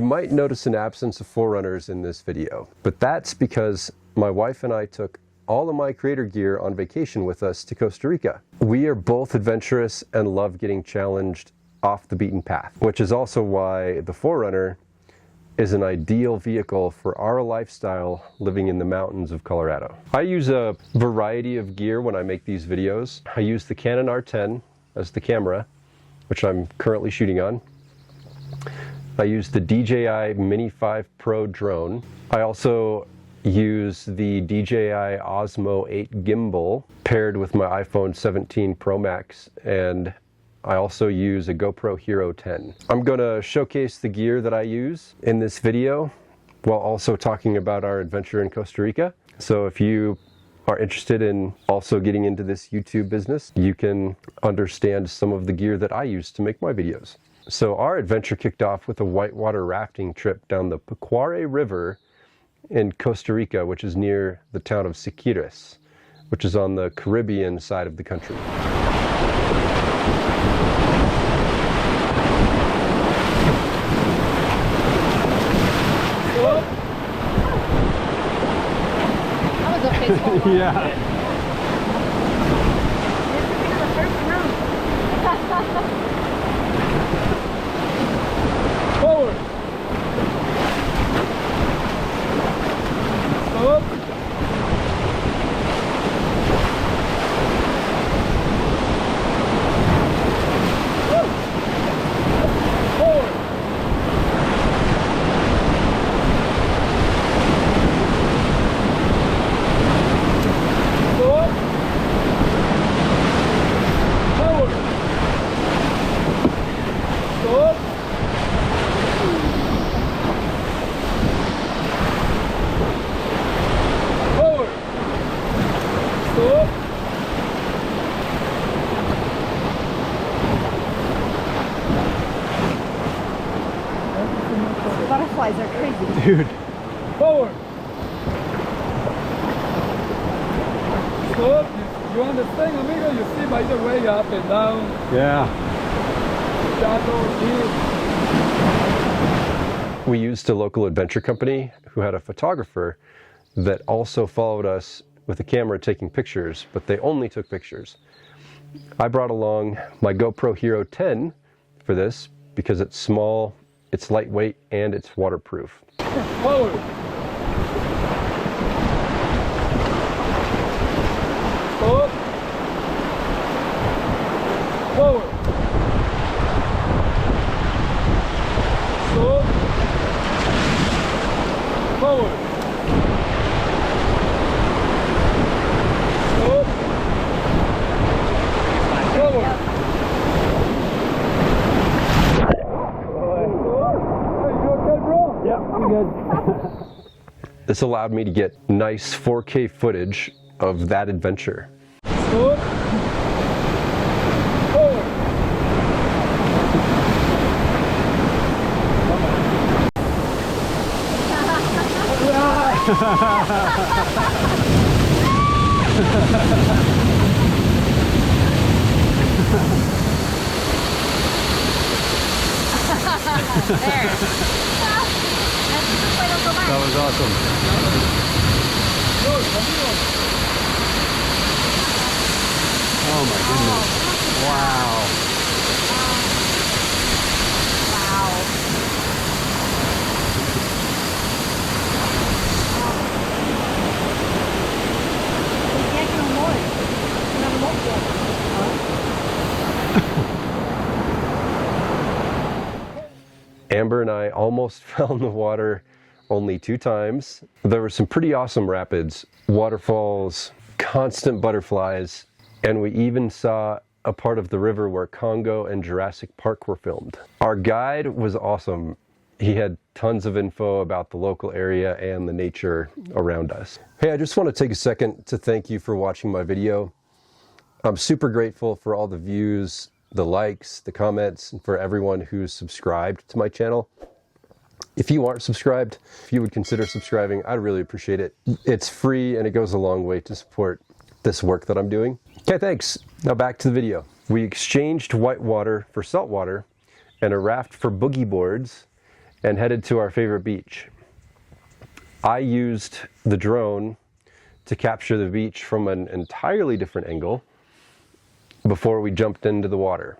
might notice an absence of forerunners in this video, but that's because my wife and I took all of my creator gear on vacation with us to Costa Rica. We are both adventurous and love getting challenged off the beaten path, which is also why the Forerunner is an ideal vehicle for our lifestyle living in the mountains of Colorado. I use a variety of gear when I make these videos. I use the Canon R10 as the camera, which I'm currently shooting on. I use the DJI Mini 5 Pro drone. I also use the DJI Osmo 8 gimbal paired with my iPhone 17 Pro Max, and I also use a GoPro Hero 10. I'm going to showcase the gear that I use in this video while also talking about our adventure in Costa Rica. So if you are interested in also getting into this YouTube business, you can understand some of the gear that I use to make my videos. So our adventure kicked off with a whitewater rafting trip down the Pequare River in Costa Rica, which is near the town of Siquirres, which is on the Caribbean side of the country. Yeah. Forward. Stop. Forward. Butterflies are crazy. Dude. Forward. Stop. You understand, amigo? You see by the way up and down. Yeah. We used a local adventure company who had a photographer that also followed us with a camera taking pictures, but they only took pictures. I brought along my GoPro Hero 10 for this because it's small, it's lightweight, and it's waterproof. Forward. Stop. Forward. Stop. Forward. Stop. Forward. Yeah, I'm good. This allowed me to get nice 4K footage of that adventure. Stop. Forward. There. That was awesome. Oh my goodness. Wow. Wow. Amber and I almost fell in the water only 2 times. There were some pretty awesome rapids, waterfalls, constant butterflies, and we even saw a part of the river where Congo and Jurassic Park were filmed. Our guide was awesome. He had tons of info about the local area and the nature around us. Hey, I just want to take a second to thank you for watching my video. I'm super grateful for all the views, the likes, the comments, and for everyone who's subscribed to my channel. If you aren't subscribed, if you would consider subscribing, I'd really appreciate it. It's free and it goes a long way to support this work that I'm doing. Okay, thanks. Now back to the video. We exchanged white water for salt water and a raft for boogie boards, and headed to our favorite beach. I used the drone to capture the beach from an entirely different angle before we jumped into the water.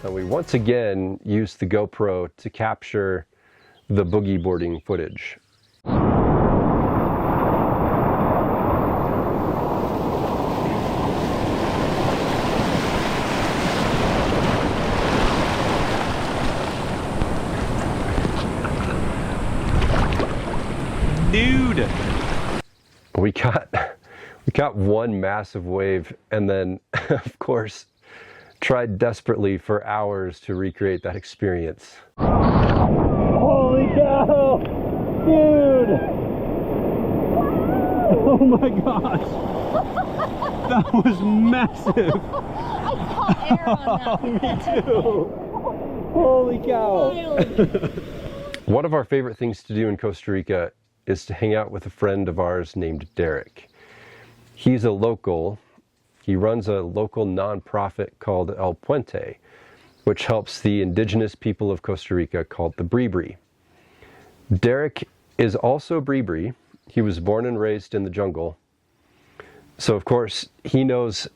And we once again used the GoPro to capture the boogie boarding footage. Dude! We got one massive wave, and then of course tried desperately for hours to recreate that experience. Holy cow! Dude! Oh my gosh! That was massive! I caught air on that. Me too! Holy cow! One of our favorite things to do in Costa Rica is to hang out with a friend of ours named Derek. He's a local. He runs a local nonprofit called El Puente, which helps the indigenous people of Costa Rica called the Bribri. Derek is also Bribri. He was born and raised in the jungle. So of course, he knows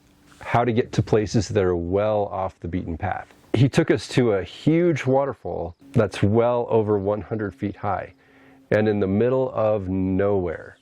how to get to places that are well off the beaten path. He took us to a huge waterfall that's well over 100 feet high and in the middle of nowhere.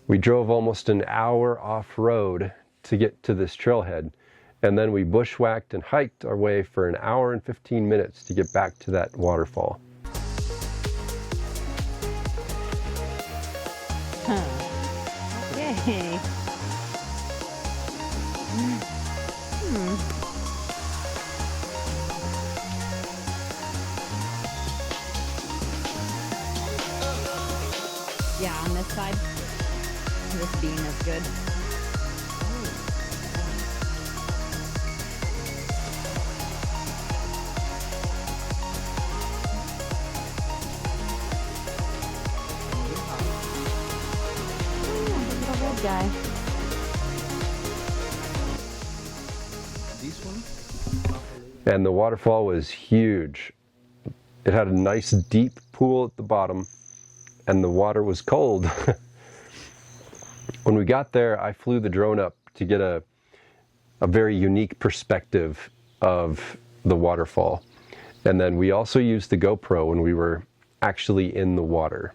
We drove almost an hour off-road to get to this trailhead, and then we bushwhacked and hiked our way for an hour and 15 minutes to get back to that waterfall. Okay. Yeah, on this side, this beam is good. Red guy. This one? And the waterfall was huge. It had a nice deep pool at the bottom, and the water was cold. When we got there, I flew the drone up to get a very unique perspective of the waterfall. And then we also used the GoPro when we were actually in the water.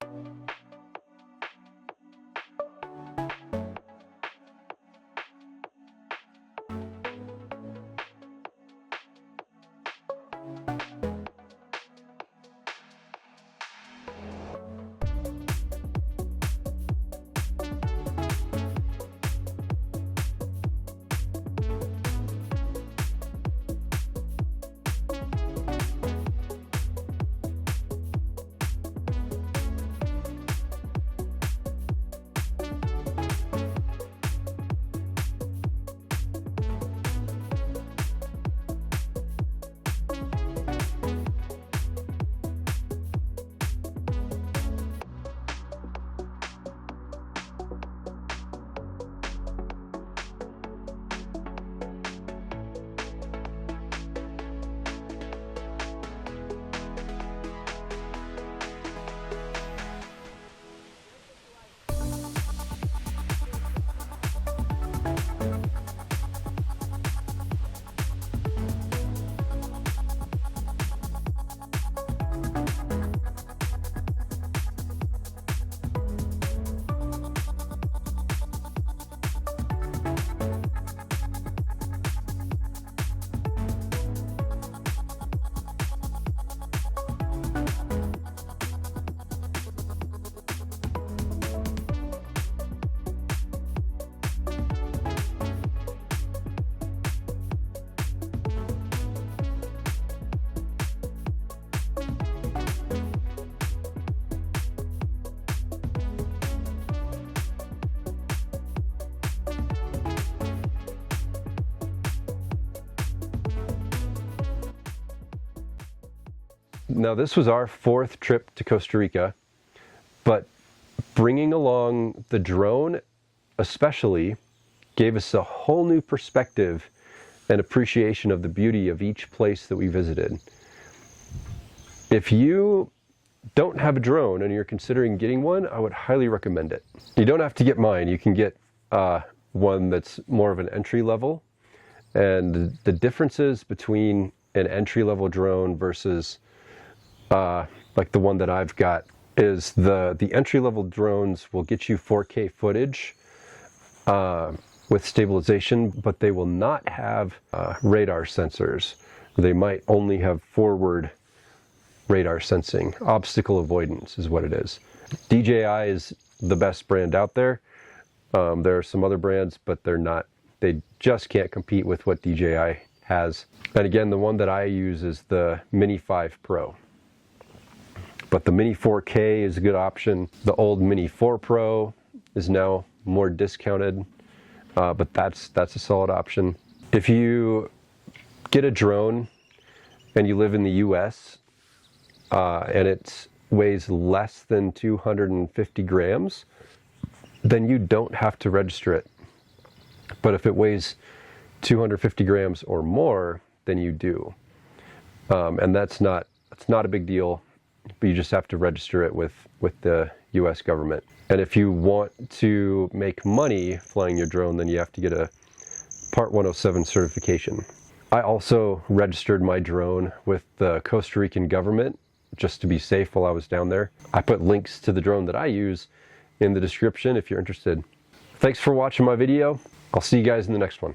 Now this was our 4th trip to Costa Rica, but bringing along the drone especially gave us a whole new perspective and appreciation of the beauty of each place that we visited. If you don't have a drone and you're considering getting one, I would highly recommend it. You don't have to get mine. You can get one that's more of an entry level. And the differences between an entry level drone versus like the one that I've got is the entry level drones will get you 4K footage with stabilization, but they will not have radar sensors. They might only have forward radar sensing. Obstacle avoidance is what it is. DJI is the best brand out there. There are some other brands, but they just can't compete with what DJI has. And again, the one that I use is the Mini 5 Pro. But the Mini 4K is a good option. The old Mini 4 Pro is now more discounted, but that's a solid option. If you get a drone and you live in the US and it weighs less than 250 grams, then you don't have to register it. But if it weighs 250 grams or more, then you do. And that's not a big deal, but you just have to register it with the US government. And if you want to make money flying your drone, then you have to get a Part 107 certification. I also registered my drone with the Costa Rican government just to be safe while I was down there. I put links to the drone that I use in the description if you're interested. Thanks for watching my video. I'll see you guys in the next one.